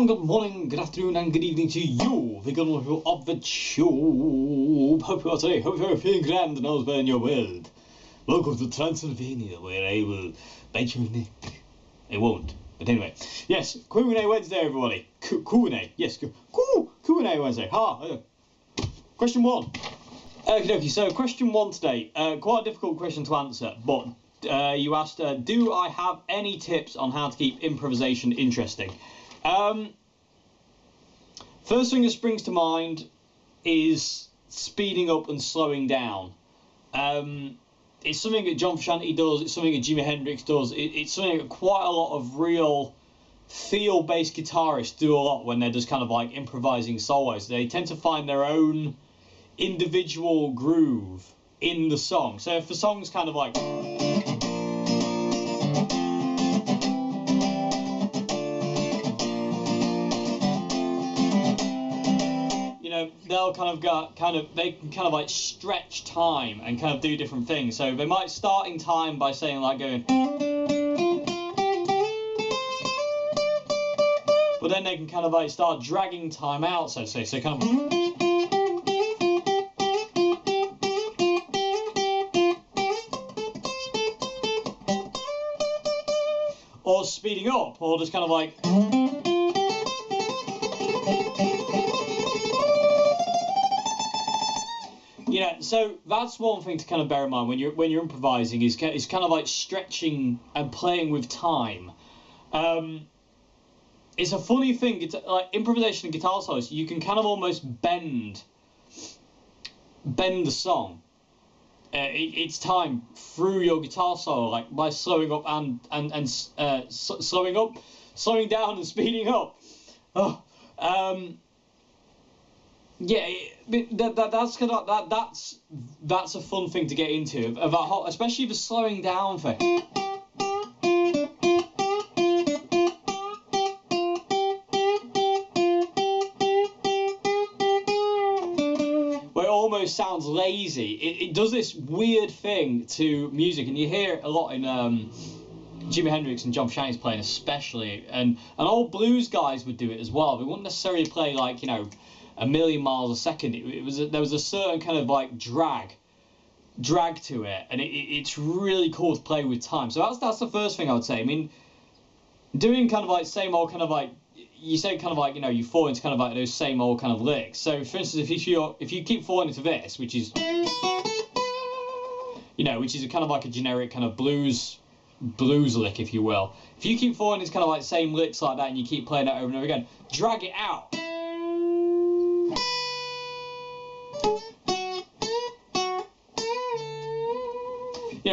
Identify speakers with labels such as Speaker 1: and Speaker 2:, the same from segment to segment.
Speaker 1: good morning, good afternoon, and good evening to you, the good people of the tube. Hope you are today, hope you are feeling grand and elsewhere in your world. Welcome to Transylvania, where I will bite your neck. I won't, but anyway. Yes, Q&A Wednesday, everybody. Q&A, yes, Q&A Wednesday. Question 1. Okay, so question 1 today. Quite a difficult question to answer, but you asked, do I have any tips on how to keep improvisation interesting? First thing that springs to mind is speeding up and slowing down. It's something that John Frusciante does, it's something that Jimi Hendrix does, it's something that quite a lot of real feel-based guitarists do a lot when they're just kind of like improvising solos. They tend to find their own individual groove in the song. So if the song's kind of like... they'll they can kind of like stretch time and kind of do different things. So they might start in time by saying like going, but then they can kind of like start dragging time out, so to say. So kind of, or speeding up, or just kind of like, so that's one thing to kind of bear in mind when you're improvising is kind of like stretching and playing with time. It's a funny thing. It's like improvisation and guitar solos. You can kind of almost bend the song. It's time through your guitar solo, like by slowing up and slowing down and speeding up. Yeah, that's a fun thing to get into, of that whole, especially the slowing down thing. Where it almost sounds lazy. It does this weird thing to music, and you hear it a lot in Jimi Hendrix and John Frusciante's playing especially, and old blues guys would do it as well. They wouldn't necessarily play like, a million miles a second. There was a certain kind of like drag to it, and it's really cool to play with time. So that's the first thing I would say. I mean, doing kind of like same old kind of like, you say kind of like, you fall into kind of like those same old kind of licks. So for instance, if you keep falling into this, which is which is a kind of like a generic kind of blues lick, if you will. If you keep falling into kind of like same licks like that and you keep playing that over and over again, drag it out.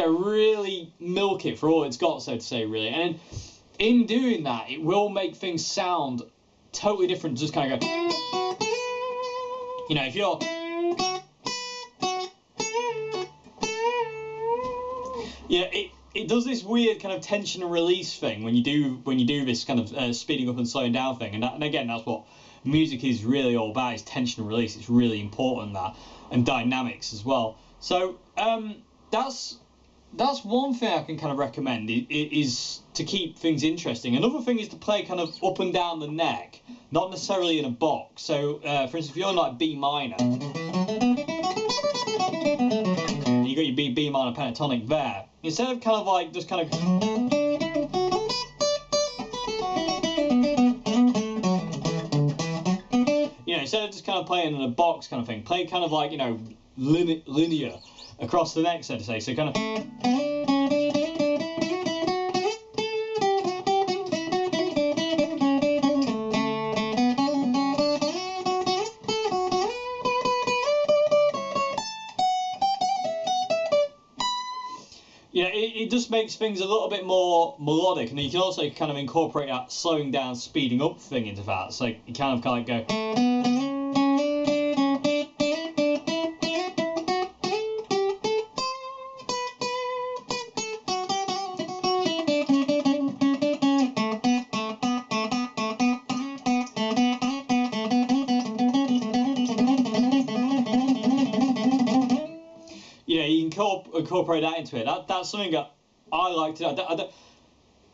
Speaker 1: Really milk it for all it's got, so to say, really. And in doing that, it will make things sound totally different. Just kind of go, if you're, it does this weird kind of tension and release thing when you do this kind of speeding up and slowing down thing. And again, that's what music is really all about, is tension and release. It's really important, that, and dynamics as well. So that's one thing I can kind of recommend, is to keep things interesting. Another thing is to play kind of up and down the neck, not necessarily in a box. So, for instance, if you're on like B minor, and you got your B minor pentatonic there, instead of kind of like just kind of, instead of just kind of playing in a box kind of thing, play kind of like linear across the neck, so to say. So kind of, it just makes things a little bit more melodic, and you can also kind of incorporate that slowing down, speeding up thing into that. So you kind of go. You can incorporate that into it. That's something that I like to do.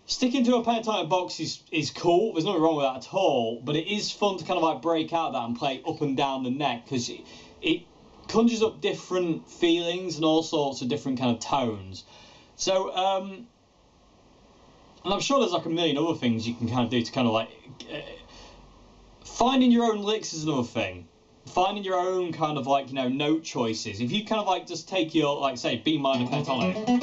Speaker 1: Sticking to a pentatonic box is cool. There's nothing wrong with that at all. But it is fun to kind of like break out of that and play up and down the neck, because it conjures up different feelings and all sorts of different kind of tones. So, and I'm sure there's like a million other things you can kind of do to kind of like finding your own licks is another thing. Finding your own kind of like, you know, note choices. If you kind of like just take your, like, say, B minor pentatonic,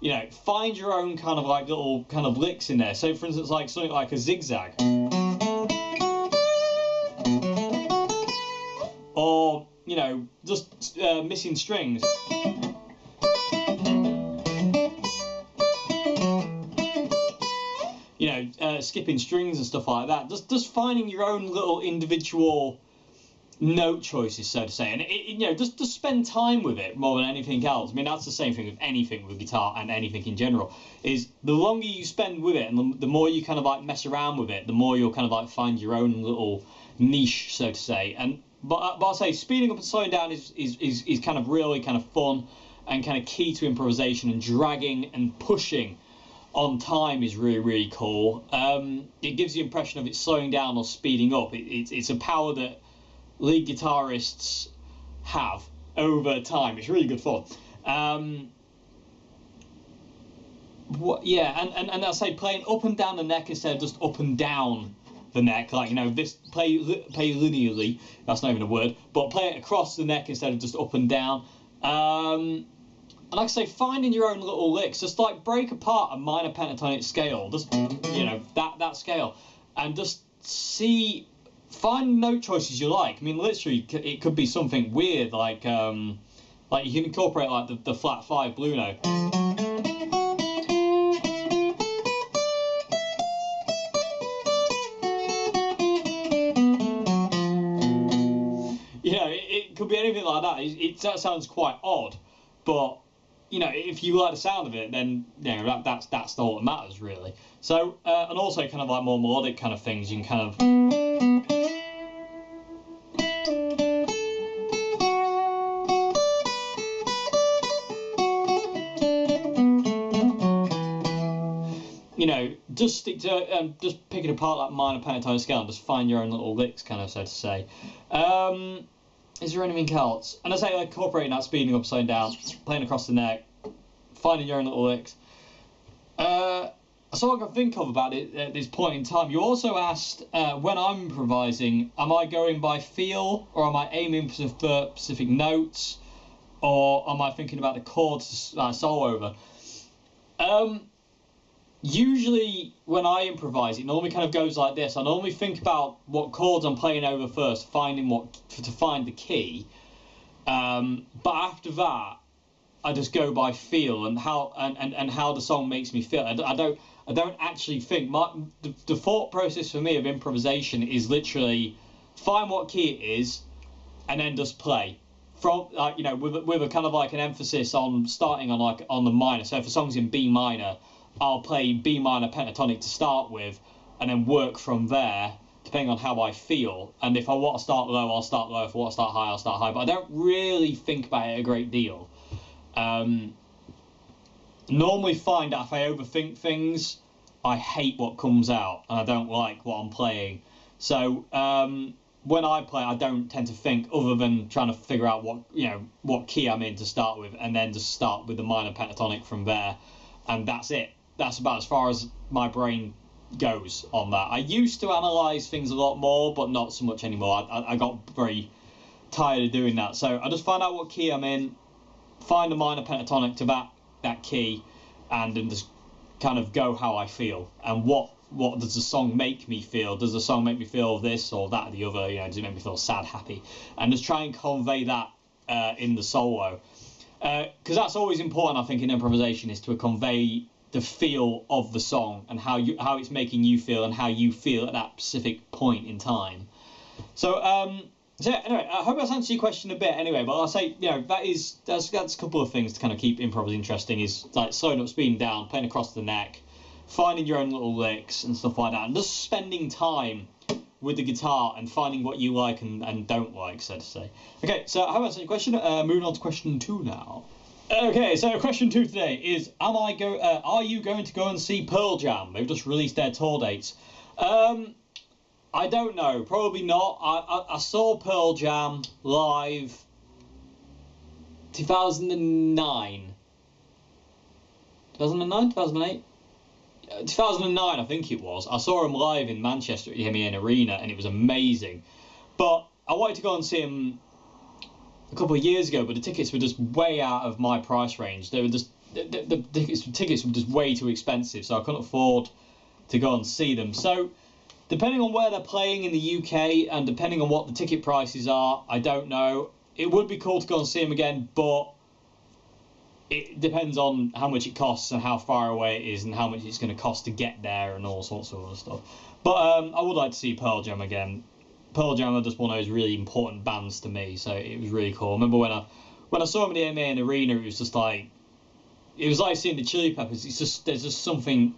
Speaker 1: you know, find your own kind of like little kind of licks in there. So, for instance, like something like a zigzag, or, you know, just missing strings. You know, skipping strings and stuff like that. Just finding your own little individual note choices, so to say, and you know, just spend time with it more than anything else. I mean, that's the same thing with anything with guitar and anything in general. Is the longer you spend with it, and the more you kind of like mess around with it, the more you'll kind of like find your own little niche, so to say. And but I'll say speeding up and slowing down is kind of really kind of fun and kind of key to improvisation, and dragging and pushing on time is really cool. It gives the impression of it slowing down or speeding up. It's a power that lead guitarists have over time. It's really good fun. Yeah, and I say playing up and down the neck instead of just up and down the neck, like, you know, this play linearly. That's not even a word, but play it across the neck instead of just up and down. And like I say, finding your own little licks. Just like break apart a minor pentatonic scale, just, you know, that scale, and just find note choices you like. I mean, literally, it could be something weird, like you can incorporate like the flat 5 blue note. You know, it could be anything like that. That sounds quite odd, but you know, if you like the sound of it, then you know that's all that matters, really. So, and also kind of like more melodic kind of things, you can kind of. You know, just stick to just picking apart that minor pentatonic scale and just find your own little licks, kind of, so to say. Is there anything else? And I say, like, incorporating that speeding up, slowing down, playing across the neck, finding your own little licks. That's all I can think of about it at this point in time. You also asked, when I'm improvising, am I going by feel, or am I aiming for specific notes, or am I thinking about the chords to solo over? Usually when I improvise, it normally kind of goes like this. I normally think about what chords I'm playing over first, to find the key. But after that, I just go by feel and how the song makes me feel. I don't actually think. The thought process for me of improvisation is literally find what key it is, and then just play. From you know, with a kind of like an emphasis on starting on the minor. So if a song's in B minor, I'll play B minor pentatonic to start with, and then work from there, depending on how I feel. And if I want to start low, I'll start low. If I want to start high, I'll start high. But I don't really think about it a great deal. Normally find that if I overthink things, I hate what comes out, and I don't like what I'm playing. So when I play, I don't tend to think other than trying to figure out what key I'm in to start with, and then just start with the minor pentatonic from there, and that's it. That's about as far as my brain goes on that. I used to analyse things a lot more, but not so much anymore. I got very tired of doing that. So I just find out what key I'm in, find a minor pentatonic to that key, and then just kind of go how I feel. And what does the song make me feel? Does the song make me feel this or that or the other? You know, does it make me feel sad, happy? And just try and convey that in the solo. Because that's always important, I think, in improvisation, is to convey the feel of the song and how it's making you feel and how you feel at that specific point in time. So yeah, anyway, I hope that's answered your question a bit anyway, but I'll say, you know, that's a couple of things to kind of keep improv interesting, is like slowing up, speeding down, playing across the neck, finding your own little licks and stuff like that, and just spending time with the guitar and finding what you like and don't like, so to say. Okay, so I hope that's answered your question. Moving on to question 2 now. Okay, so question 2 today is: are you going to go and see Pearl Jam? They've just released their tour dates. I don't know. Probably not. I saw Pearl Jam live 2009. 2009? 2008? 2009, I think it was. I saw him live in Manchester at the MEN Arena, and it was amazing. But I wanted to go and see him a couple of years ago, but the tickets were just way out of my price range. They were just the tickets were just way too expensive, so I couldn't afford to go and see them. So, depending on where they're playing in the UK and depending on what the ticket prices are, I don't know. It would be cool to go and see them again, but it depends on how much it costs and how far away it is and how much it's going to cost to get there and all sorts of other stuff. But I would like to see Pearl Jam again. Pearl Jam are just one of those really important bands to me, so it was really cool. I remember when I saw them in the MEN Arena, it was just like, it was like seeing the Chili Peppers. It's just, there's just something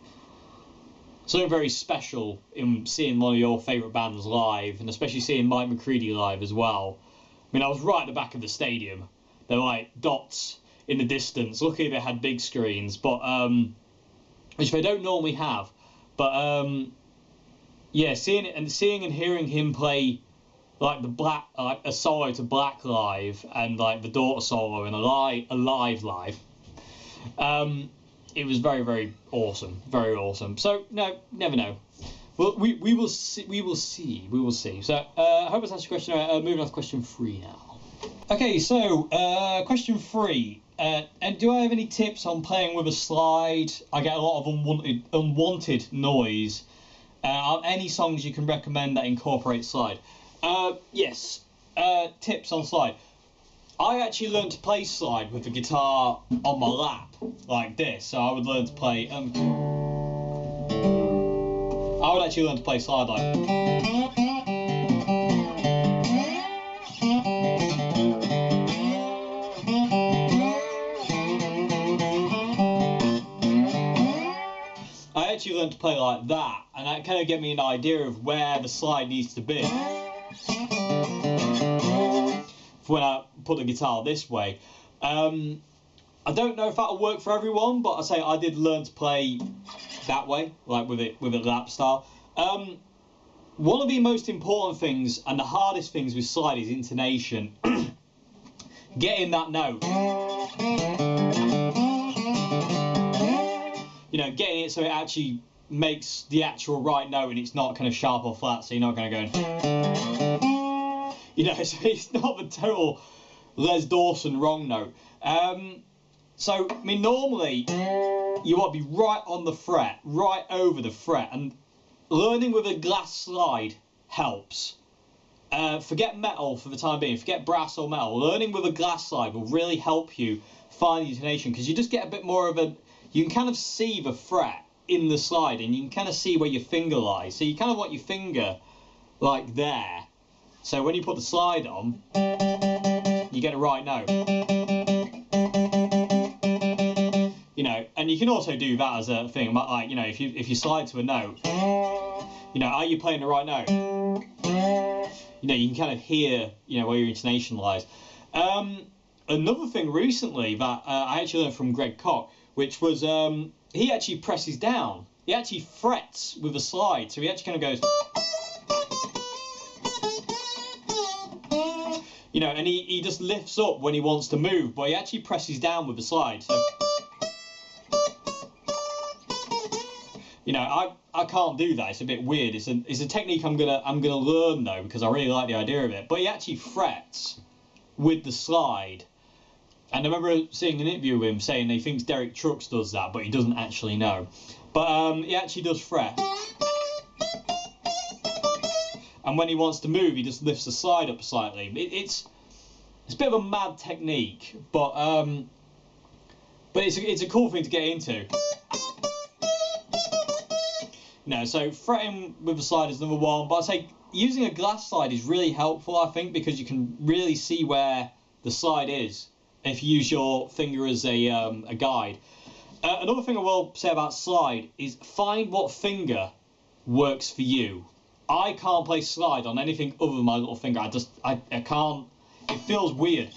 Speaker 1: very special in seeing one of your favourite bands live, and especially seeing Mike McCready live as well. I mean, I was right at the back of the stadium. There were like dots in the distance. Luckily they had big screens, but which they don't normally have. But yeah, seeing and hearing him play like a solo to Black live, and like the Daughter solo and a live. It was very, very awesome, very awesome. So no, never know. Well, we will see. We will see. So I hope that's answered your question. Moving on to question 3 now. Okay, so question 3. And do I have any tips on playing with a slide? I get a lot of unwanted noise. Any songs you can recommend that incorporate slide? Yes. Tips on slide. I actually learned to play slide with the guitar on my lap, like this. So I would learn to play. I would actually learn to play slide like. I actually learned to play like that, and that kind of gave me an idea of where the slide needs to be. For when I put the guitar this way. I don't know if that'll work for everyone, but I say I did learn to play that way, like with a lap style. One of the most important things and the hardest things with slide is intonation. Getting that note. You know, getting it so it actually makes the actual right note and it's not kind of sharp or flat, so you're not going to go. You know, so it's not the total Les Dawson wrong note. So, I mean, normally you want to be right on the fret, right over the fret, and learning with a glass slide helps. Forget metal for the time being, forget brass or metal. Learning with a glass slide will really help you find the intonation, because you just get a bit more of a, you can kind of see the fret in the slide and you can kind of see where your finger lies. So you kind of want your finger like there. So when you put the slide on, you get a right note. You know, and you can also do that as a thing, like, you know, if you slide to a note, you know, are you playing the right note? You know, you can kind of hear, you know, where your intonation lies. Another thing recently that I actually learned from Greg Koch, which was he actually presses down. He actually frets with a slide, so he actually kind of goes. You know, and he just lifts up when he wants to move, but he actually presses down with the slide. So, you know, I can't do that. It's a bit weird. It's a technique I'm gonna learn though, because I really like the idea of it. But he actually frets with the slide. And I remember seeing an interview with him saying he thinks Derek Trucks does that, but he doesn't actually know. But he actually does fret. And when he wants to move, he just lifts the slide up slightly. It's a bit of a mad technique, but it's a cool thing to get into. You know, so fretting with the slide is number one. But I'd say using a glass slide is really helpful, I think, because you can really see where the slide is if you use your finger as a guide. Another thing I will say about slide is find what finger works for you. I can't play slide on anything other than my little finger. I can't. It feels weird.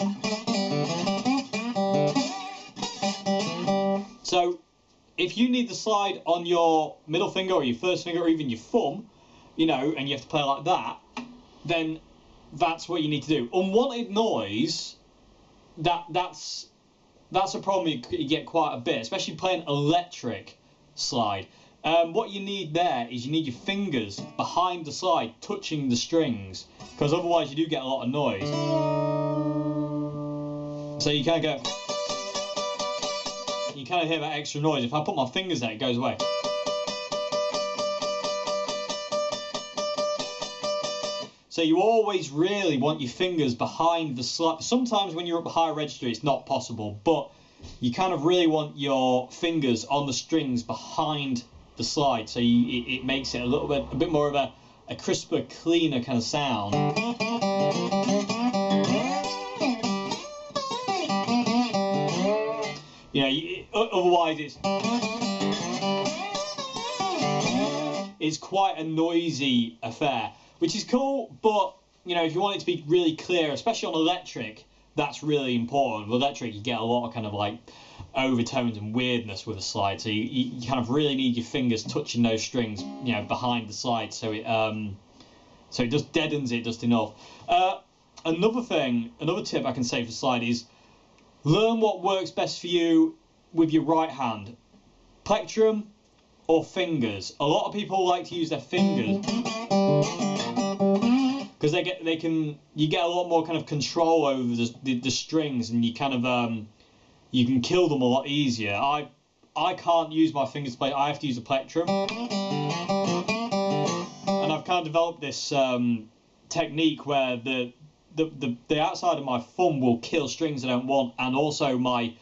Speaker 1: So if you need the slide on your middle finger or your first finger or even your thumb, you know, and you have to play like that, then that's what you need to do. Unwanted noise, that's a problem you get quite a bit, especially playing electric slide. What you need there is you need your fingers behind the slide touching the strings, because otherwise you do get a lot of noise. So you kind of go, you kind of hear that extra noise. If I put my fingers there, it goes away. So you always really want your fingers behind the slide. Sometimes when you're up high register, it's not possible, but you kind of really want your fingers on the strings behind the slide, so it makes it a bit more of a crisper, cleaner kind of sound. You know, otherwise it's quite a noisy affair, which is cool, but you know, if you want it to be really clear, especially on electric, that's really important. With electric, you get a lot of kind of like overtones and weirdness with a slide, so you kind of really need your fingers touching those strings, you know, behind the slide, so it just deadens it just enough. Another tip I can say for slide is learn what works best for you with your right hand, plectrum or fingers. A lot of people like to use their fingers because you get a lot more kind of control over the strings, and you kind of you can kill them a lot easier. I can't use my fingers to play. I have to use a plectrum, and I've kind of developed this technique where the outside of my thumb will kill strings I don't want, and also my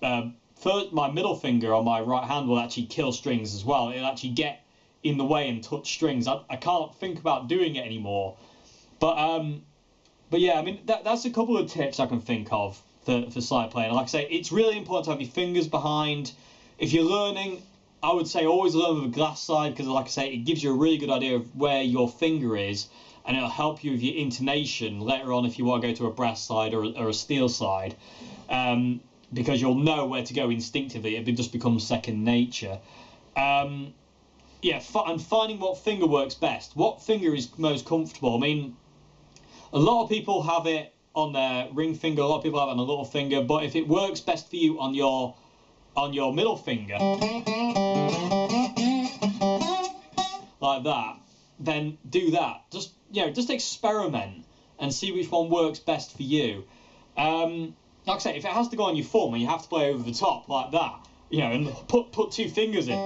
Speaker 1: middle finger on my right hand will actually kill strings as well. It'll actually get in the way and touch strings. I can't think about doing it anymore, but yeah, I mean that's a couple of tips I can think of for slide playing. Like I say, it's really important to have your fingers behind. If you're learning, I would say always learn with a glass slide, because like I say, it gives you a really good idea of where your finger is, and it'll help you with your intonation later on if you want to go to a brass slide or a steel slide, because you'll know where to go instinctively. It just becomes second nature. Yeah, and finding what finger works best. What finger is most comfortable? I mean, a lot of people have it on their ring finger, a lot of people have it on a little finger, but if it works best for you on your middle finger, like that, then do that. Just, you know, just experiment and see which one works best for you. Like I say, if it has to go on your thumb and you have to play over the top like that, you know, and put two fingers in,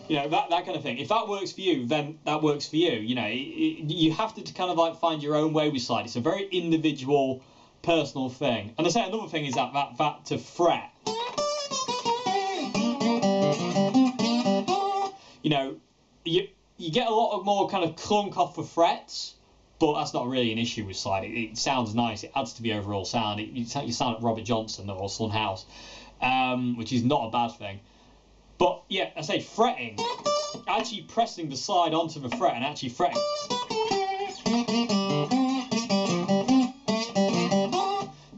Speaker 1: you know, that kind of thing. If that works for you, then that works for you. You know, you have to kind of like find your own way with slide. It's a very individual, personal thing. And I say another thing is that to fret. You know, you get a lot of more kind of clunk off the frets, but that's not really an issue with slide. It sounds nice. It adds to the overall sound. You sound like Robert Johnson or Son House, which is not a bad thing. But yeah, I say fretting, actually pressing the slide onto the fret and actually fretting.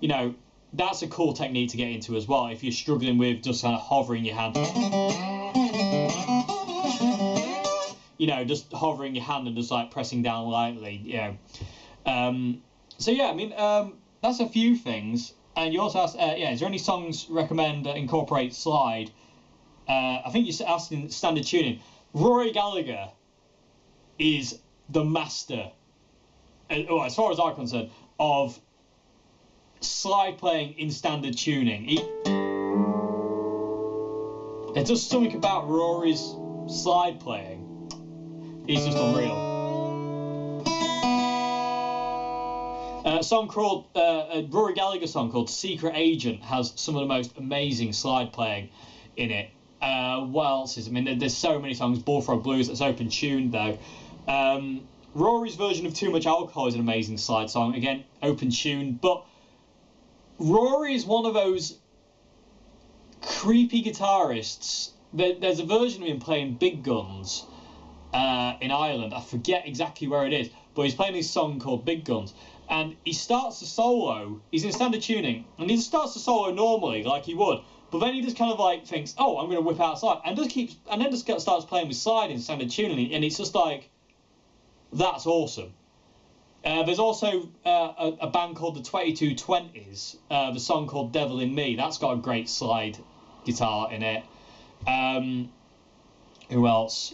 Speaker 1: You know, that's a cool technique to get into as well if you're struggling with just kind of hovering your hand. You know, just hovering your hand and just like pressing down lightly, you know. So yeah, I mean, that's a few things. And you also asked, yeah, is there any songs recommend that incorporate slide? I think you asked in standard tuning. Rory Gallagher is the master, as far as I'm concerned, of slide playing in standard tuning. There's just something about Rory's slide playing. He's just unreal. A song called, a Rory Gallagher song called Secret Agent has some of the most amazing slide playing in it. What else is? I mean, there's so many songs. Bullfrog Blues, that's open tuned though. Rory's version of Too Much Alcohol is an amazing slide song. Again, open tuned. But Rory is one of those creepy guitarists. There's a version of him playing Big Guns in Ireland. I forget exactly where it is, but he's playing this song called Big Guns. and he starts the solo. He's in standard tuning, and he just starts the solo normally, like he would. But then he just kind of like thinks, "Oh, I'm going to whip out slide," and then starts playing with slide in standard tuning, and it's just like, that's awesome. There's also a band called the 2220s. The song called "Devil in Me." That's got a great slide guitar in it. Who else?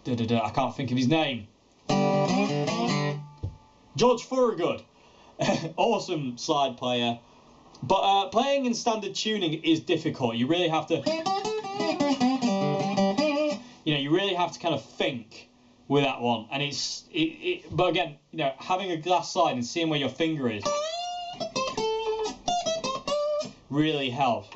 Speaker 1: I can't think of his name. George Thorogood. Awesome slide player. But playing in standard tuning is difficult. You really have to, you really have to kind of think with that one. And but again, having a glass slide and seeing where your finger is really helps.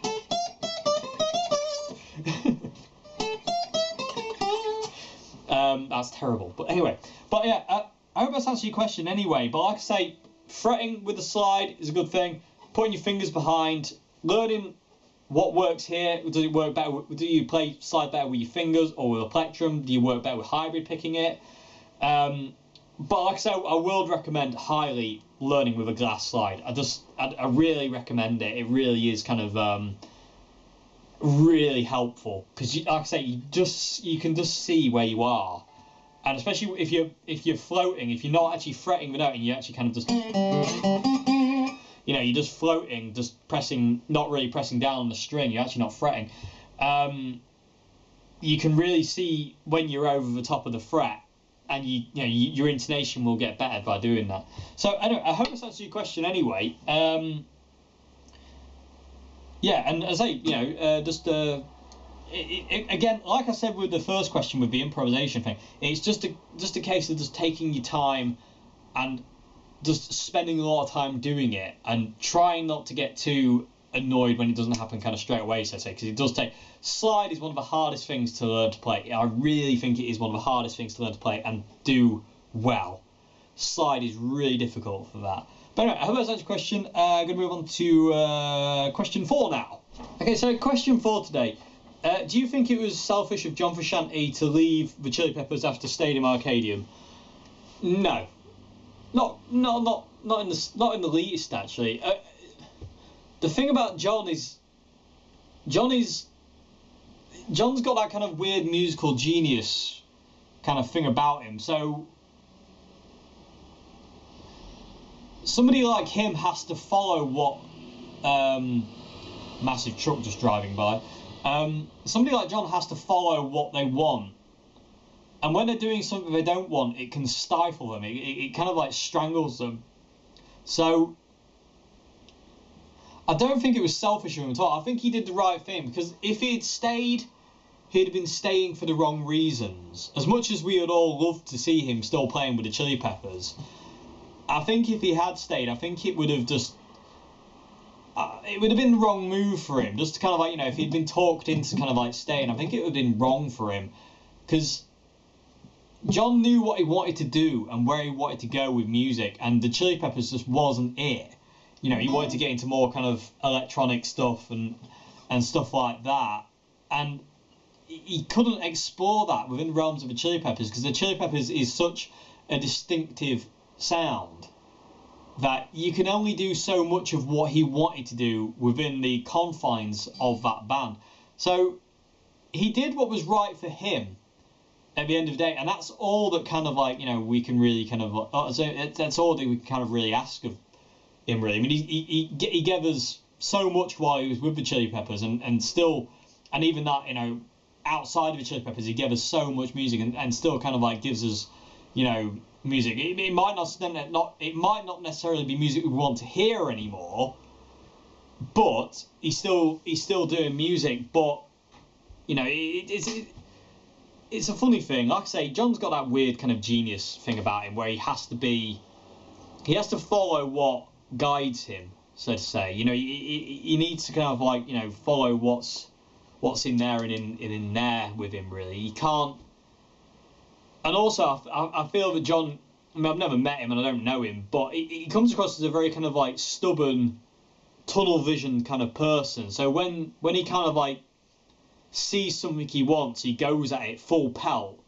Speaker 1: That's terrible. But anyway, yeah, I hope that's answered your question anyway. But like I say, fretting with the slide is a good thing. Putting your fingers behind, learning what works here. Does it work better? Do you play slide better with your fingers or with a plectrum? Do you work better with hybrid picking it? But like I say, I would recommend highly learning with a glass slide. I really recommend it. It really is kind of really helpful, because like I say, you can just see where you are, and especially if you're floating, if you're not actually fretting the note and you actually kind of just, you're just floating, just pressing, not really pressing down on the string. You're actually not fretting. You can really see when you're over the top of the fret, and your intonation will get better by doing that. So anyway, I hope this answers your question anyway. Yeah, and as I say, again, like I said with the first question with the improvisation thing, it's just a case of just taking your time and just spending a lot of time doing it, and trying not to get too annoyed when it doesn't happen kind of straight away, so to say, because it does take. Slide is one of the hardest things to learn to play. I really think it is one of the hardest things to learn to play and do well. Slide is really difficult for that. But anyway, I hope that's answered your question. I'm going to move on to question 4 now. Okay, so question 4 today. Do you think it was selfish of John Frusciante to leave the Chili Peppers after Stadium Arcadium? No, not in the least, actually. The thing about John is, John's got that kind of weird musical genius kind of thing about him. So somebody like him has to follow what massive truck just driving by. Somebody like John has to follow what they want, and when they're doing something they don't want, it can stifle them. It kind of like strangles them. So I don't think it was selfish of him at all. I think he did the right thing, because if he'd stayed, he'd have been staying for the wrong reasons. As much as we would all love to see him still playing with the Chili Peppers, I think if he had stayed, I think it would have just... it would have been the wrong move for him, just to kind of like, if he'd been talked into kind of like staying, I think it would have been wrong for him, because John knew what he wanted to do and where he wanted to go with music, and the Chili Peppers just wasn't it. He wanted to get into more kind of electronic stuff and stuff like that, and he couldn't explore that within the realms of the Chili Peppers, because the Chili Peppers is such a distinctive sound that you can only do so much of what he wanted to do within the confines of that band. So he did what was right for him at the end of the day, and that's all that kind of like, we can really kind of, that's all that we can kind of really ask of him, really. I mean, he gave us so much while he was with the Chili Peppers, and still, and even that, outside of the Chili Peppers, he gave us so much music, and still kind of like gives us, music. It might not necessarily be music we want to hear anymore, but he's still doing music. But it's a funny thing. Like I say, John's got that weird kind of genius thing about him, where he has to follow what guides him, so to say. He needs to kind of like follow what's in there and in there with him, really. He can't. And also, I feel that John, I mean, I've never met him and I don't know him, but he comes across as a very kind of like stubborn, tunnel vision kind of person. So when he kind of like sees something he wants, he goes at it full pelt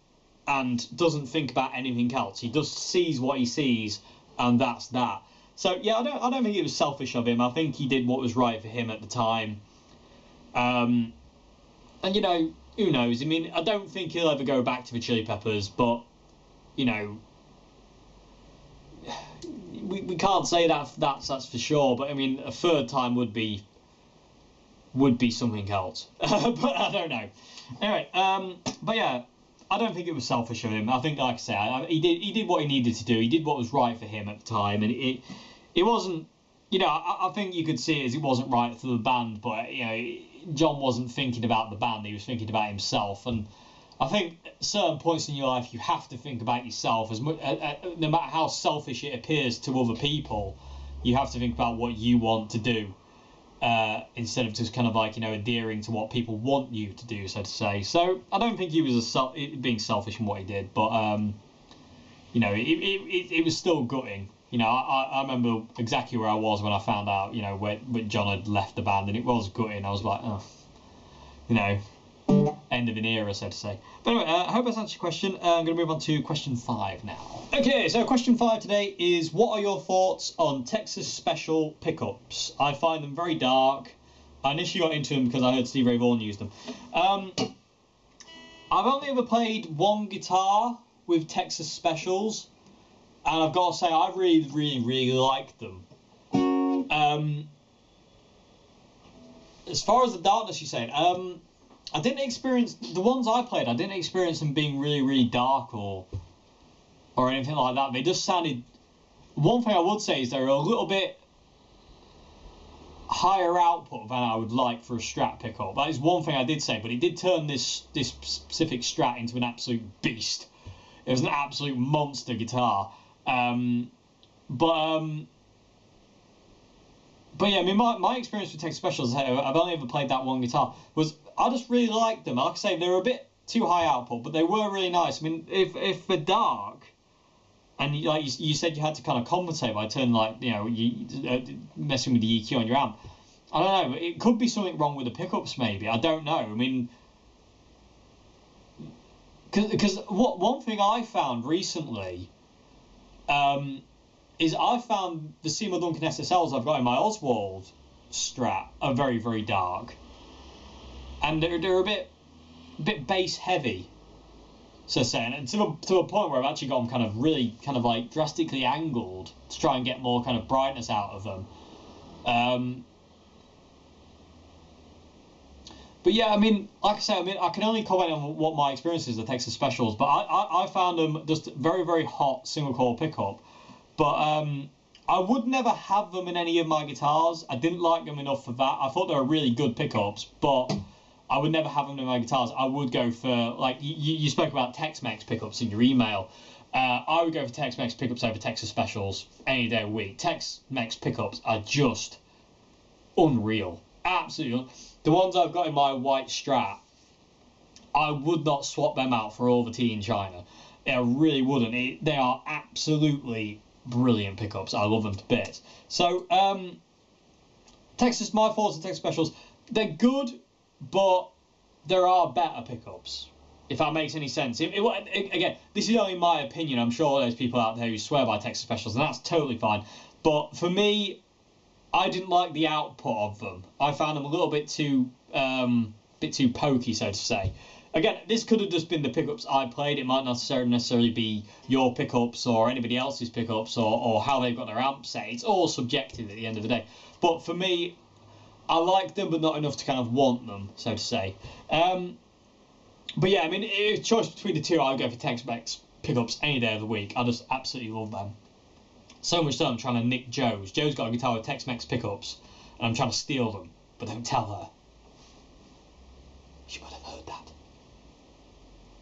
Speaker 1: and doesn't think about anything else. He just sees what he sees and that's that. So yeah, I don't think it was selfish of him. I think he did what was right for him at the time. And you know, who knows? I mean, I don't think he'll ever go back to the Chili Peppers, but you know, we can't say that's for sure. But I mean, a third time would be something else. But I don't know. Anyway, but yeah, I don't think it was selfish of him. I think, like I say, he did what he needed to do. He did what was right for him at the time, and it wasn't. You know, I think you could see it as it wasn't right for the band, but you know, John wasn't thinking about the band. He was thinking about himself, and I think at certain points in your life you have to think about yourself as much. No matter how selfish it appears to other people, you have to think about what you want to do. Instead of just kind of like, you know, adhering to what people want you to do, so to say. So I don't think he was being selfish in what he did, but you know, it was still gutting. You know, I remember exactly where I was when I found out, you know, when John had left the band, and it was gutting. I was like, oh, you know, end of an era, so to say. But anyway, I hope that's answered your question. I'm going to move on to question 5 now. Okay, so question 5 today is, what are your thoughts on Texas Special pickups? I find them very dark. I initially got into them because I heard Steve Ray Vaughan use them. I've only ever played one guitar with Texas Specials, and I've got to say, I really like them. As far as the darkness you're saying, I didn't experience the ones I played. I didn't experience them being really dark or anything like that. They just sounded. One thing I would say is they're a little bit higher output than I would like for a Strat pickup. That is one thing I did say, but it did turn this specific Strat into an absolute beast. It was an absolute monster guitar. But yeah, I mean, my experience with Texas Specials, I've only ever played that one guitar, was I just really liked them. Like I say, they were a bit too high output, but they were really nice. I mean, if they're dark, and like you said, you had to kind of compensate by turning, like, you know, messing with the EQ on your amp. I don't know. It could be something wrong with the pickups, maybe. I don't know. I mean, because one thing I found recently, is I found the Seymour Duncan SSLs I've got in my Oswald Strat are very dark, and they're a bit bass heavy, so saying, and to a point where I've actually got them kind of like drastically angled to try and get more kind of brightness out of them. But yeah, I mean, like I say, I mean, I can only comment on what my experience is with Texas Specials, but I found them just very hot single coil pickup. But I would never have them in any of my guitars. I didn't like them enough for that. I thought they were really good pickups, but I would never have them in my guitars. I would go for, like, you spoke about Tex-Mex pickups in your email. I would go for Tex-Mex pickups over Texas Specials any day of the week. Tex-Mex pickups are just unreal. Absolutely. The ones I've got in my white Strat, I would not swap them out for all the tea in China. I really wouldn't. They are absolutely brilliant pickups. I love them to bits. So, my thoughts on Texas Specials, they're good, but there are better pickups, if that makes any sense. Again, this is only my opinion. I'm sure there's people out there who swear by Texas Specials, and that's totally fine. But for me, I didn't like the output of them. I found them a little bit too pokey, so to say. Again, this could have just been the pickups I played. It might not necessarily be your pickups or anybody else's pickups or how they've got their amp set. It's all subjective at the end of the day. But for me, I like them, but not enough to kind of want them, so to say. But yeah, I mean, if choice between the two, I'd go for Tex-Mex pickups any day of the week. I just absolutely love them. So much so I'm trying to nick Joe's. Joe's got a guitar with Tex-Mex pickups, and I'm trying to steal them, but don't tell her. She might have heard that.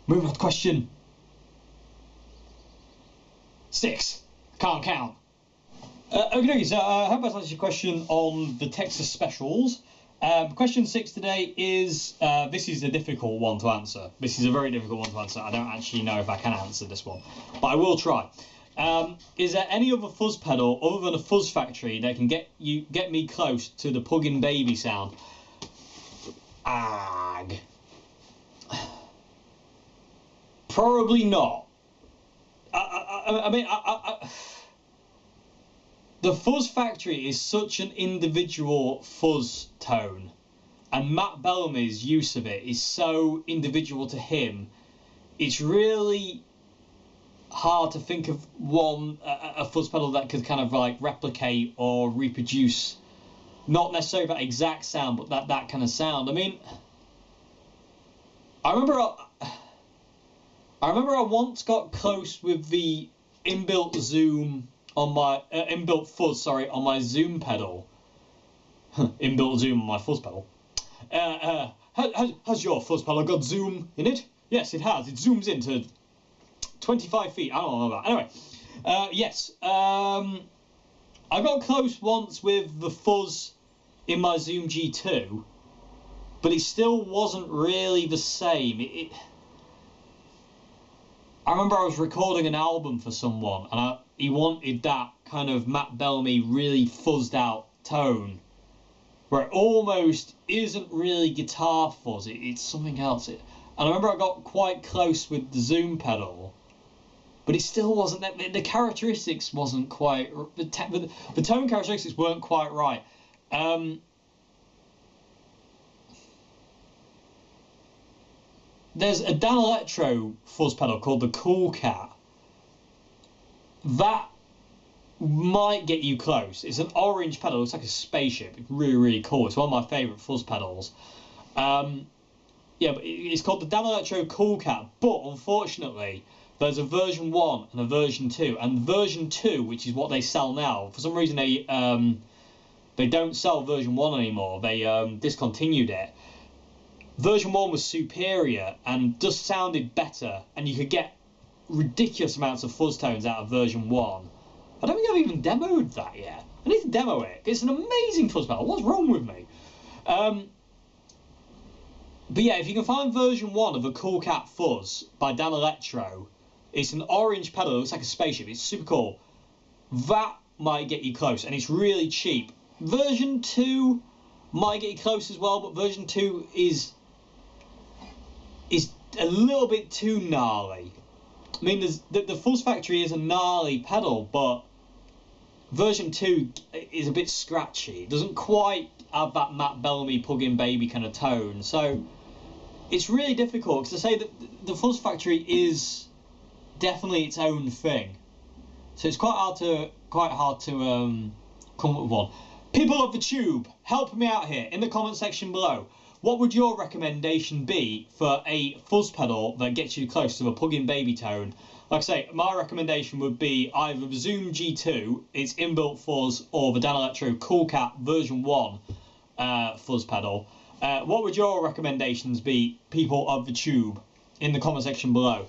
Speaker 1: Moving on to question 6. Can't count. Okay, so I hope that's answered your question on the Texas Specials. Question 6 today is, this is a difficult one to answer. This is a very difficult one to answer. I don't actually know if I can answer this one, but I will try. Is there any other fuzz pedal other than a Fuzz Factory that can get me close to the Plug In Baby sound? Ag. Probably not. I mean, the Fuzz Factory is such an individual fuzz tone, and Matt Bellamy's use of it is so individual to him. It's really hard to think of a fuzz pedal that could kind of like replicate or reproduce, not necessarily that exact sound, but that kind of sound. I mean, I remember I once got close with the inbuilt zoom on my inbuilt fuzz, sorry, on my zoom pedal. Inbuilt zoom on my fuzz pedal. Has your fuzz pedal got zoom in it? Yes, it has. It zooms into 25 feet. I don't know about that. Anyway, yes. I got close once with the fuzz in my Zoom G2, but it still wasn't really the same. I remember I was recording an album for someone, and he wanted that kind of Matt Bellamy really fuzzed out tone, where it almost isn't really guitar fuzz, it's something else. And I remember I got quite close with the Zoom pedal, but it still wasn't, the characteristics wasn't quite, the tone characteristics weren't quite right. There's a Dan Electro fuzz pedal called the Cool Cat. That might get you close. It's an orange pedal. It's like a spaceship. It's really, really cool. It's one of my favourite fuzz pedals. Yeah, but it's called the Dan Electro Cool Cat. But unfortunately, there's a version 1 and a version 2. And version 2, which is what they sell now, for some reason they don't sell version 1 anymore. They discontinued it. Version 1 was superior and just sounded better, and you could get ridiculous amounts of fuzz tones out of version 1. I don't think I've even demoed that yet. I need to demo it. It's an amazing fuzz pedal. What's wrong with me? But yeah, if you can find version 1 of the Cool Cat Fuzz by Dan Electro, it's an orange pedal. It looks like a spaceship. It's super cool. That might get you close, and it's really cheap. Version 2 might get you close as well, but version 2 is a little bit too gnarly. I mean, the Fuzz Factory is a gnarly pedal, but version 2 is a bit scratchy. It doesn't quite have that Matt Bellamy Plug In Baby kind of tone. So it's really difficult, because to say that the Fuzz Factory is definitely its own thing. So it's quite hard to come up with one. People of the tube, help me out here in the comment section below. What would your recommendation be for a fuzz pedal that gets you close to a plug-in baby tone? Like I say, my recommendation would be either the Zoom G2, its inbuilt fuzz, or the Dan Electro Cool Cat version 1 fuzz pedal. What would your recommendations be, people of the tube, in the comment section below?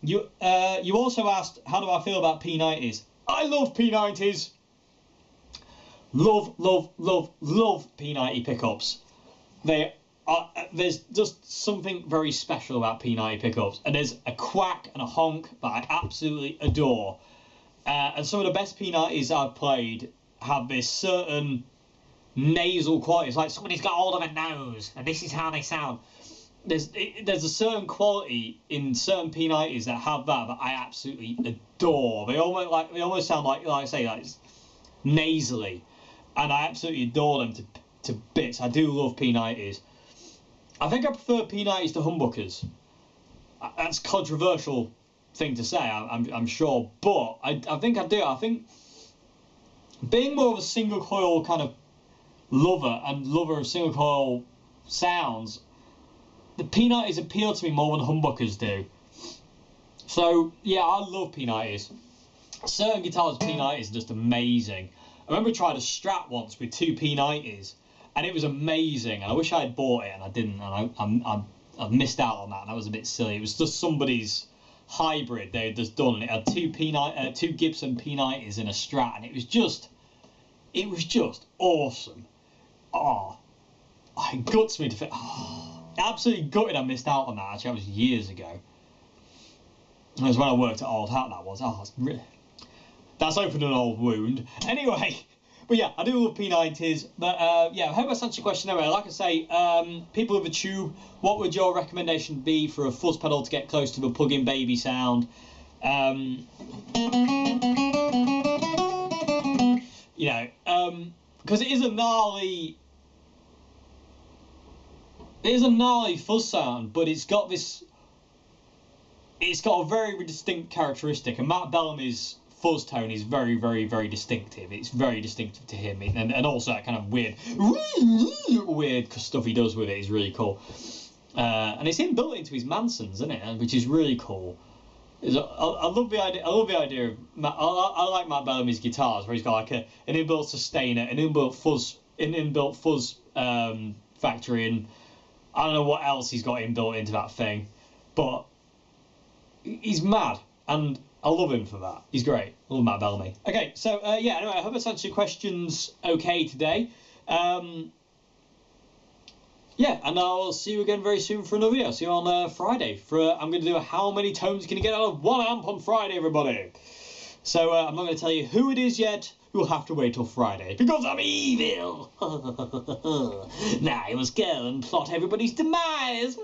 Speaker 1: You also asked, how do I feel about P90s? I love P90s. Love, love, love, love P90 pickups. There's just something very special about P90 pickups, and there's a quack and a honk that I absolutely adore. And some of the best P90s I've played have this certain nasal quality. It's like somebody's got hold of a nose, and this is how they sound. There's a certain quality in certain P90s that have that I absolutely adore. They almost sound like I say, like nasally, and I absolutely adore them to bits. I do love P90s. I think I prefer P90s to humbuckers. That's a controversial thing to say, I'm sure, but I think I do. I think being more of a single coil kind of lover of single coil sounds, the P90s appeal to me more than humbuckers do. So yeah, I love P90s. Certain guitars P90s are just amazing. I remember I tried a Strat once with 2 P90s, and it was amazing. And I wish I had bought it, and I didn't. And I missed out on that, and that was a bit silly. It was just somebody's hybrid they had just done, and it had 2 Gibson P90s in a Strat, and it was just awesome. Oh, it guts me to fit. Oh, absolutely gutted I missed out on that. Actually, that was years ago. It was when I worked at Old Hat. That was. Oh, that's opened an old wound. Anyway, but yeah, I do love P90s. But yeah, I hope that's answered your question anyway. Like I say, people of the tube, what would your recommendation be for a fuzz pedal to get close to the plug-in baby sound? you know, because it is a gnarly fuzz sound, but it's got a very distinct characteristic, and Matt Bellamy's fuzz tone is very, very, very distinctive. It's very distinctive to him, and also that kind of weird stuff he does with it is really cool. And it's inbuilt into his Mansons, isn't it? Which is really cool. I love the idea. Of I like Matt Bellamy's guitars, where he's got like an inbuilt sustainer, an inbuilt fuzz factory, and I don't know what else he's got inbuilt into that thing, but he's mad, and I love him for that. He's great. I love Matt Bellamy. Okay, so yeah. Anyway, I hope that's answered your questions okay today. Yeah, and I'll see you again very soon for another video. See you on Friday. I'm going to do a how many tones can you get out of one amp on Friday, everybody. So I'm not going to tell you who it is yet. You'll have to wait till Friday, because I'm evil. Now I must go and plot everybody's demise.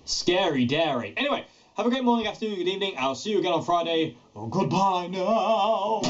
Speaker 1: Scary dairy. Anyway, have a great morning, afternoon, good evening. I'll see you again on Friday. Oh, goodbye now.